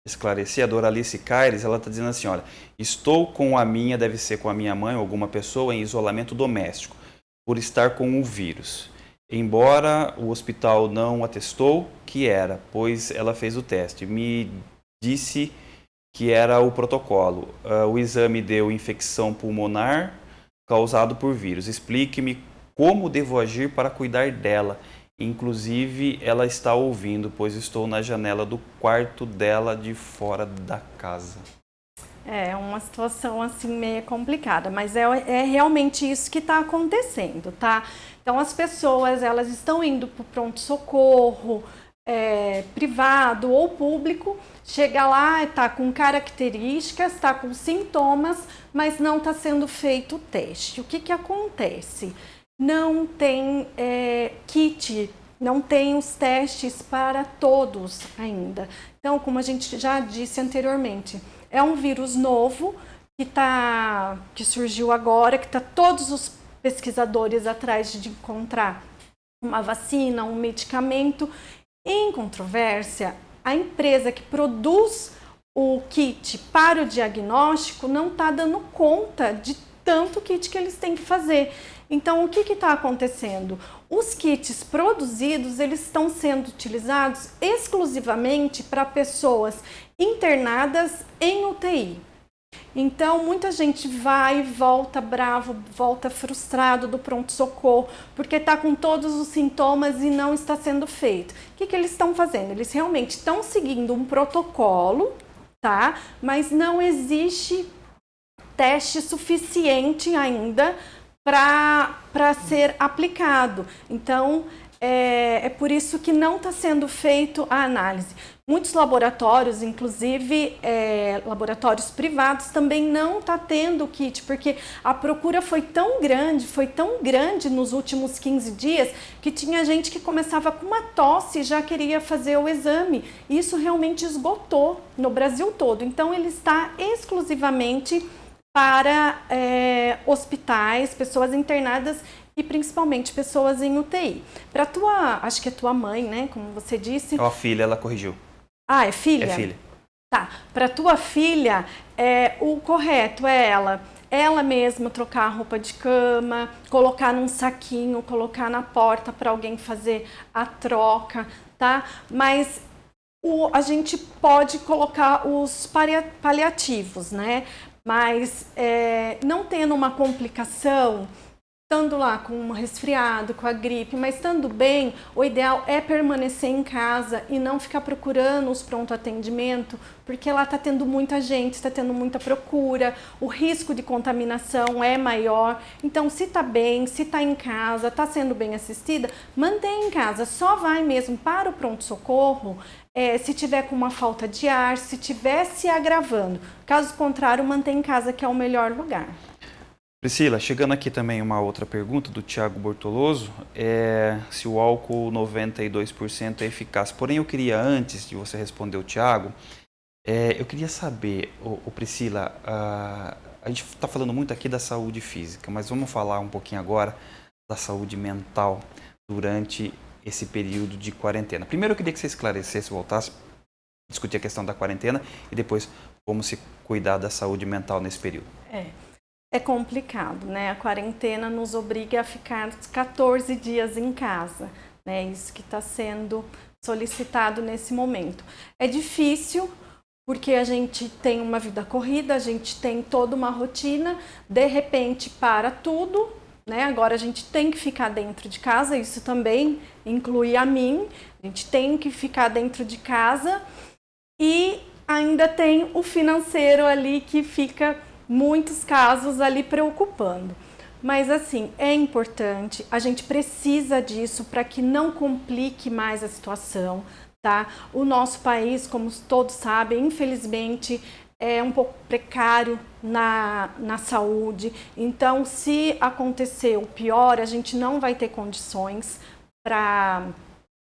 esclarecer. A Doralice Caires, ela está dizendo assim, olha, deve ser com a minha mãe ou alguma pessoa em isolamento doméstico, por estar com o vírus. Embora o hospital não atestou que era, pois ela fez o teste. Me disse que era o protocolo. O exame deu infecção pulmonar causado por vírus. Explique-me como devo agir para cuidar dela. Inclusive, ela está ouvindo, pois estou na janela do quarto dela de fora da casa. É uma situação assim meio complicada, mas é realmente isso que está acontecendo, tá? Então as pessoas elas estão indo para o pronto-socorro privado ou público, chega lá, está com características, está com sintomas, mas não está sendo feito o teste. O que que acontece? Não tem kit, não tem os testes para todos ainda. Então, como a gente já disse anteriormente, é um vírus novo que surgiu agora, que está todos os pesquisadores atrás de encontrar uma vacina, um medicamento. Em controvérsia, a empresa que produz o kit para o diagnóstico não está dando conta de tanto kit que eles têm que fazer. Então, o que está acontecendo? Os kits produzidos, eles estão sendo utilizados exclusivamente para pessoas internadas em UTI. Então, muita gente vai e volta bravo, volta frustrado do pronto-socorro, porque está com todos os sintomas e não está sendo feito. O que eles estão fazendo? Eles realmente estão seguindo um protocolo, tá? Mas não existe teste suficiente ainda para ser aplicado. Então, é por isso que não está sendo feito a análise. Muitos laboratórios, inclusive laboratórios privados, também não está tendo kit, porque a procura foi tão grande nos últimos 15 dias, que tinha gente que começava com uma tosse e já queria fazer o exame. Isso realmente esgotou no Brasil todo. Então, ele está exclusivamente para hospitais, pessoas internadas e principalmente pessoas em UTI. Para acho que é tua mãe, né? Como você disse. É a filha, ela corrigiu. Ah, é filha? É filha. Tá. Para tua filha, o correto é ela mesma trocar a roupa de cama, colocar num saquinho, colocar na porta para alguém fazer a troca, tá? Mas a gente pode colocar os paliativos, né? Mas não tendo uma complicação, estando lá com um resfriado, com a gripe, mas estando bem, o ideal é permanecer em casa e não ficar procurando os pronto atendimento, porque lá está tendo muita gente, está tendo muita procura, o risco de contaminação é maior. Então, se está bem, se está em casa, está sendo bem assistida, mantém em casa, só vai mesmo para o pronto-socorro se tiver com uma falta de ar, se tiver se agravando. Caso contrário, mantém em casa, que é o melhor lugar. Priscila, chegando aqui também uma outra pergunta do Tiago Bortoloso, se o álcool 92% é eficaz. Porém, eu queria, antes de você responder o Tiago, eu queria saber, Priscila, a gente está falando muito aqui da saúde física, mas vamos falar um pouquinho agora da saúde mental durante esse período de quarentena. Primeiro, eu queria que você esclarecesse, voltasse, discutir a questão da quarentena e depois como se cuidar da saúde mental nesse período. É complicado, né? A quarentena nos obriga a ficar 14 dias em casa, né? Isso que está sendo solicitado nesse momento. É difícil, porque a gente tem uma vida corrida, a gente tem toda uma rotina, de repente para tudo, né? Agora a gente tem que ficar dentro de casa, isso também inclui a mim, a gente tem que ficar dentro de casa e ainda tem o financeiro ali que fica muitos casos ali preocupando. Mas assim, é importante, a gente precisa disso para que não complique mais a situação, tá? O nosso país, como todos sabem, infelizmente é um pouco precário na saúde. Então, se acontecer o pior, a gente não vai ter condições para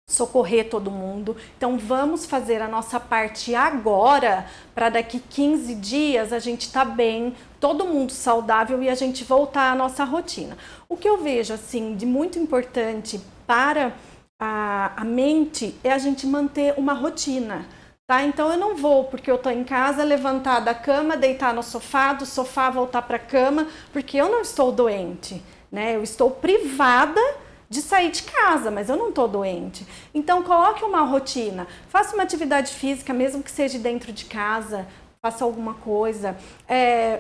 socorrer todo mundo. Então, vamos fazer a nossa parte agora, para daqui 15 dias a gente estar bem, todo mundo saudável e a gente voltar à nossa rotina. O que eu vejo, assim, de muito importante para a mente é a gente manter uma rotina, tá? Então, eu não vou, porque eu tô em casa, levantar da cama, deitar no sofá, do sofá voltar para a cama, porque eu não estou doente, né? Eu estou privada de sair de casa, mas eu não estou doente. Então, coloque uma rotina, faça uma atividade física, mesmo que seja dentro de casa, faça alguma coisa,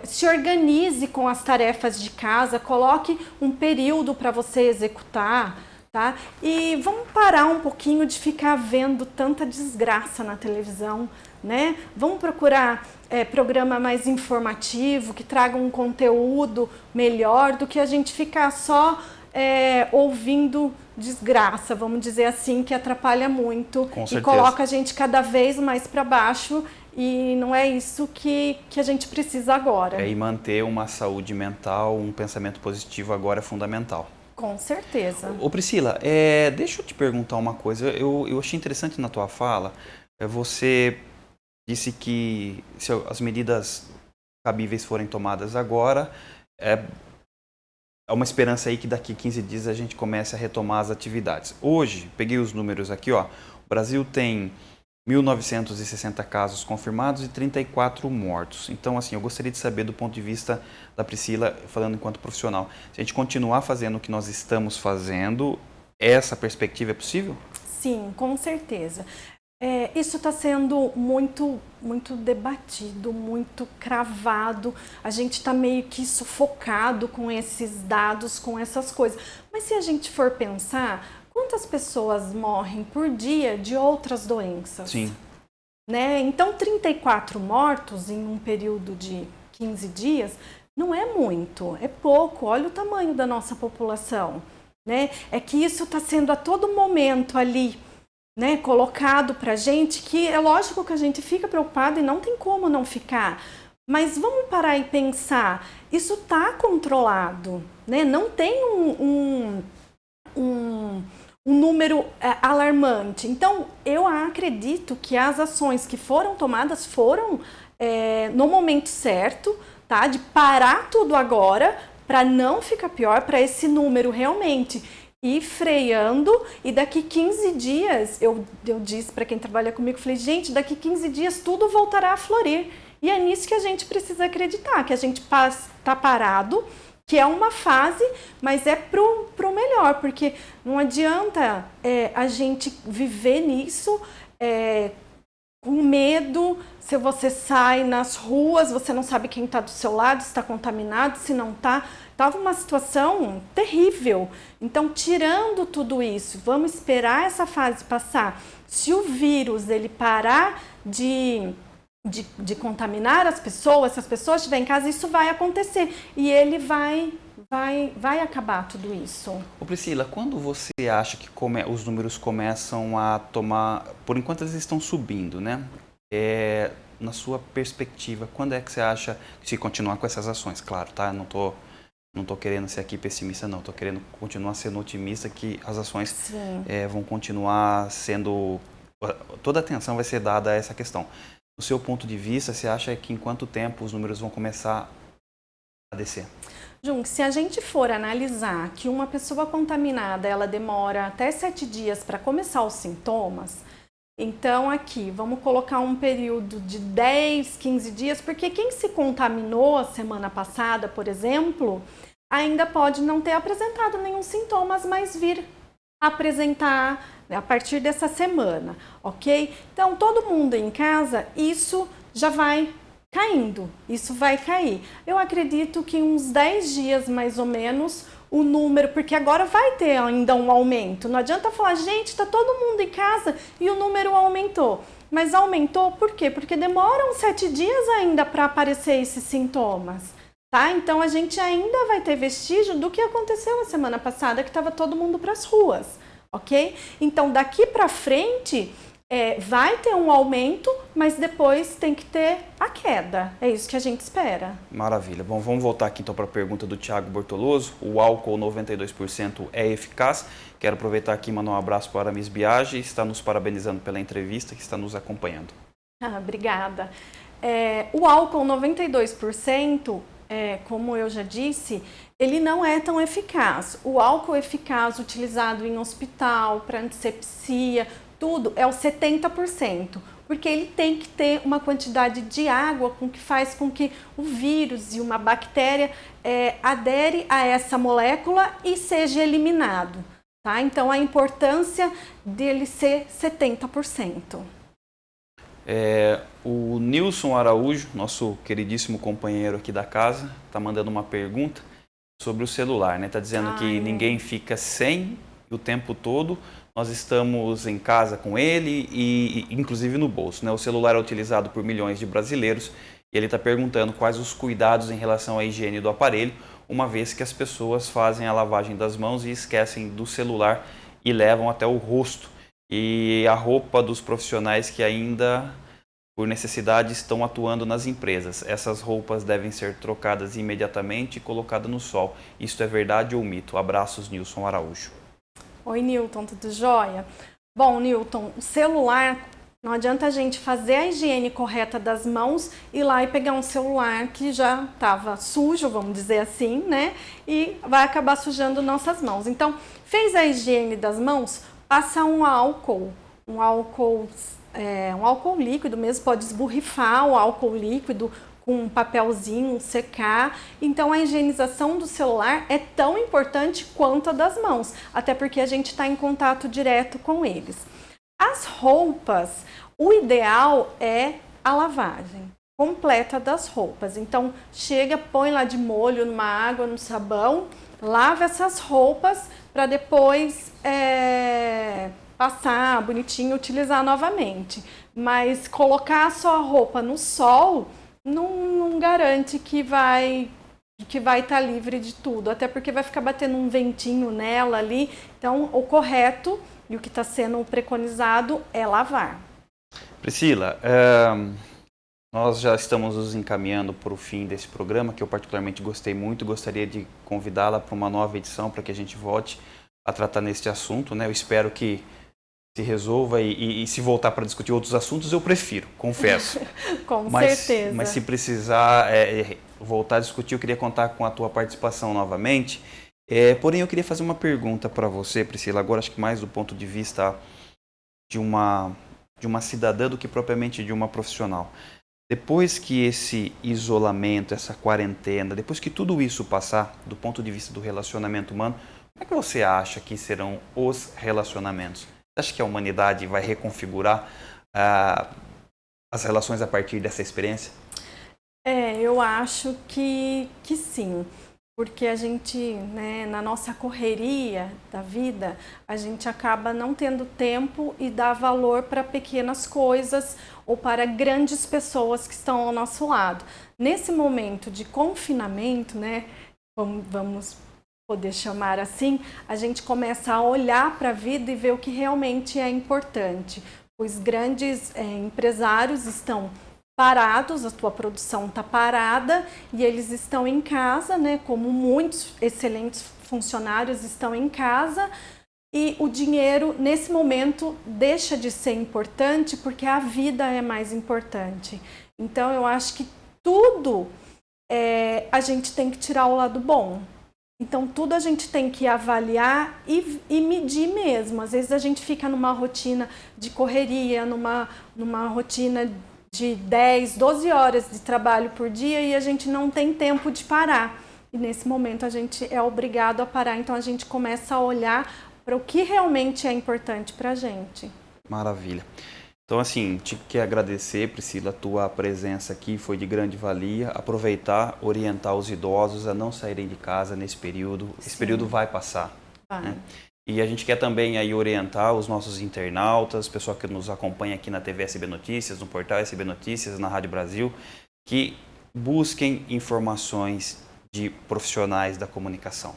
se organize com as tarefas de casa, coloque um período para você executar, tá? E vamos parar um pouquinho de ficar vendo tanta desgraça na televisão, né? Vamos procurar programa mais informativo, que traga um conteúdo melhor do que a gente ficar só ouvindo desgraça, vamos dizer assim, que atrapalha muito e coloca a gente cada vez mais para baixo, e não é isso que a gente precisa agora. E manter uma saúde mental, um pensamento positivo agora é fundamental. Com certeza. Ô Priscila, deixa eu te perguntar uma coisa. Eu achei interessante na tua fala, você disse que se as medidas cabíveis forem tomadas agora, há uma esperança aí que daqui 15 dias a gente comece a retomar as atividades. Hoje, peguei os números aqui, ó, o Brasil tem 1.960 casos confirmados e 34 mortos. Então, assim, eu gostaria de saber do ponto de vista da Priscila, falando enquanto profissional, se a gente continuar fazendo o que nós estamos fazendo, essa perspectiva é possível? Sim, com certeza. Isso está sendo muito debatido, muito cravado. A gente está meio que sufocado com esses dados, com essas coisas. Mas se a gente for pensar, quantas pessoas morrem por dia de outras doenças? Sim. Né? Então, 34 mortos em um período de 15 dias não é muito, é pouco. Olha o tamanho da nossa população. Né? É que isso está sendo a todo momento ali, né, colocado para a gente, que é lógico que a gente fica preocupado e não tem como não ficar. Mas vamos parar e pensar, isso está controlado, né? Não tem um número alarmante. Então, eu acredito que as ações que foram tomadas foram no momento certo, tá? De parar tudo agora, para não ficar pior, para esse número realmente ir freando, e daqui 15 dias, eu disse para quem trabalha comigo, falei, gente, daqui 15 dias tudo voltará a florir. E é nisso que a gente precisa acreditar, que a gente está parado, que é uma fase, mas é pro melhor, porque não adianta a gente viver nisso com medo. Se você sai nas ruas, você não sabe quem está do seu lado, se está contaminado, se não está. Estava uma situação terrível. Então, tirando tudo isso, vamos esperar essa fase passar. Se o vírus ele parar de contaminar as pessoas, se as pessoas estiverem em casa, isso vai acontecer. E ele vai acabar tudo isso. Ô Priscila, quando você acha que os números começam a tomar... Por enquanto eles estão subindo, né? Na sua perspectiva, quando é que você acha que se continuar com essas ações? Claro, tá? Não tô querendo ser aqui pessimista, não. Tô querendo continuar sendo otimista que as ações vão continuar sendo... Toda a atenção vai ser dada a essa questão. Do seu ponto de vista, você acha que em quanto tempo os números vão começar a descer? Jung, se a gente for analisar que uma pessoa contaminada, ela demora até 7 dias para começar os sintomas, então aqui, vamos colocar um período de 10, 15 dias, porque quem se contaminou a semana passada, por exemplo, ainda pode não ter apresentado nenhum sintomas, mas vir apresentar a partir dessa semana, ok? Então, todo mundo em casa, isso já vai caindo, isso vai cair. Eu acredito que em uns 10 dias, mais ou menos, o número, porque agora vai ter ainda um aumento. Não adianta falar, gente, está todo mundo em casa e o número aumentou. Mas aumentou por quê? Porque demoram 7 dias ainda para aparecer esses sintomas. Tá? Então, a gente ainda vai ter vestígio do que aconteceu a semana passada, que estava todo mundo para as ruas, ok? Então, daqui para frente, vai ter um aumento, mas depois tem que ter a queda. É isso que a gente espera. Maravilha. Bom, vamos voltar aqui então para a pergunta do Thiago Bortoloso. O álcool 92% é eficaz? Quero aproveitar aqui e mandar um abraço para a Miss Biagi, está nos parabenizando pela entrevista, que está nos acompanhando. Obrigada. O álcool 92%, como eu já disse, ele não é tão eficaz. O álcool eficaz utilizado em hospital, para antisepsia, tudo é o 70%, porque ele tem que ter uma quantidade de água que faz com que o vírus e uma bactéria adere a essa molécula e seja eliminado. Tá? Então, a importância dele ser 70%. O Nilson Araújo, nosso queridíssimo companheiro aqui da casa, está mandando uma pergunta sobre o celular, né? Tá dizendo que ninguém fica sem o tempo todo nós estamos em casa com ele e inclusive no bolso, né? O celular é utilizado por milhões de brasileiros e ele está perguntando quais os cuidados em relação à higiene do aparelho, uma vez que as pessoas fazem a lavagem das mãos e esquecem do celular e levam até o rosto. E a roupa dos profissionais que ainda, por necessidade, estão atuando nas empresas. Essas roupas devem ser trocadas imediatamente e colocadas no sol. Isto é verdade ou mito? Abraços, Nilson Araújo. Oi, Newton, tudo jóia? Bom, Newton, o celular, não adianta a gente fazer a higiene correta das mãos, ir lá e pegar um celular que já estava sujo, vamos dizer assim, né? E vai acabar sujando nossas mãos. Então, fez a higiene das mãos, passa um álcool líquido mesmo, pode esborrifar o álcool líquido com um papelzinho, secar. Então a higienização do celular é tão importante quanto a das mãos, até porque a gente está em contato direto com eles. As roupas, o ideal é a lavagem completa das roupas. Então chega, põe lá de molho numa água, no sabão, lava essas roupas para depois passar bonitinho, utilizar novamente. Mas colocar a sua roupa no sol não garante que vai estar livre de tudo, até porque vai ficar batendo um ventinho nela ali. Então, o correto e o que está sendo preconizado é lavar. Priscila, nós já estamos nos encaminhando para o fim desse programa, que eu particularmente gostei muito, gostaria de convidá-la para uma nova edição, para que a gente volte a tratar neste assunto, né? Eu espero que se resolva e se voltar para discutir outros assuntos, eu prefiro, confesso. Com certeza. Mas se precisar voltar a discutir, eu queria contar com a tua participação novamente. Porém, eu queria fazer uma pergunta para você, Priscila, agora acho que mais do ponto de vista de uma cidadã do que propriamente de uma profissional. Depois que esse isolamento, essa quarentena, depois que tudo isso passar, do ponto de vista do relacionamento humano, como é que você acha que serão os relacionamentos? Você acha que a humanidade vai reconfigurar as relações a partir dessa experiência? Eu acho que sim, porque a gente, né, na nossa correria da vida, a gente acaba não tendo tempo e dá valor para pequenas coisas ou para grandes pessoas que estão ao nosso lado. Nesse momento de confinamento, né, vamos poder chamar assim, a gente começa a olhar para a vida e ver o que realmente é importante. Os grandes empresários estão parados, a tua produção está parada e eles estão em casa, né? Como muitos excelentes funcionários estão em casa, e o dinheiro nesse momento deixa de ser importante porque a vida é mais importante. Então eu acho que tudo a gente tem que tirar o lado bom. Então, tudo a gente tem que avaliar e medir mesmo. Às vezes a gente fica numa rotina de correria, numa rotina de 10, 12 horas de trabalho por dia e a gente não tem tempo de parar. E nesse momento a gente é obrigado a parar. Então, a gente começa a olhar para o que realmente é importante para a gente. Maravilha. Então, assim, te quero agradecer, Priscila, a tua presença aqui foi de grande valia. Aproveitar, orientar os idosos a não saírem de casa nesse período. Esse período vai passar. Vai. Né? E a gente quer também aí orientar os nossos internautas, pessoal que nos acompanha aqui na TV SB Notícias, no portal SB Notícias, na Rádio Brasil, que busquem informações de profissionais da comunicação.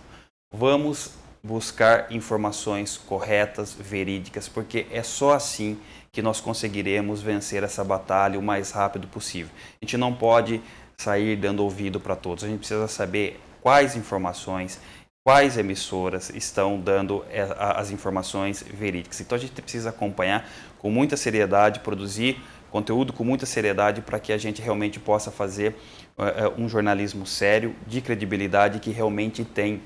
Vamos buscar informações corretas, verídicas, porque é só assim que nós conseguiremos vencer essa batalha o mais rápido possível. A gente não pode sair dando ouvido para todos, a gente precisa saber quais informações, quais emissoras estão dando as informações verídicas. Então a gente precisa acompanhar com muita seriedade, produzir conteúdo com muita seriedade para que a gente realmente possa fazer um jornalismo sério, de credibilidade, que realmente tem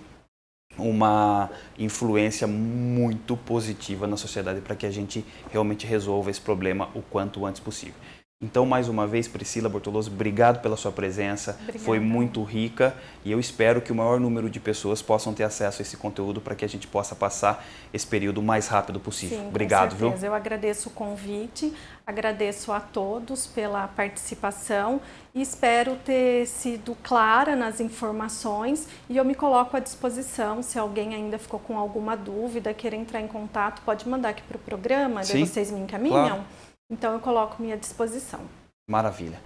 uma influência muito positiva na sociedade para que a gente realmente resolva esse problema o quanto antes possível. Então, mais uma vez, Priscila Bortoloso, obrigado pela sua presença. Obrigada. Foi muito rica e eu espero que o maior número de pessoas possam ter acesso a esse conteúdo para que a gente possa passar esse período o mais rápido possível. Sim, Obrigado, com viu? certeza. Eu agradeço o convite, agradeço a todos pela participação e espero ter sido clara nas informações e eu me coloco à disposição. Se alguém ainda ficou com alguma dúvida, queira entrar em contato, pode mandar aqui para o programa, daí vocês me encaminham. Claro. Então eu coloco-me à disposição. Maravilha.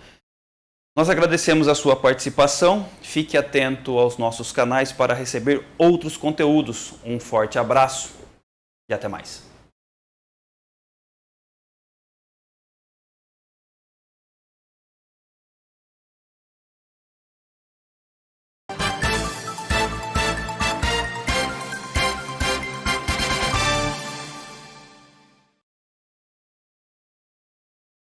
Nós agradecemos a sua participação. Fique atento aos nossos canais para receber outros conteúdos. Um forte abraço e até mais.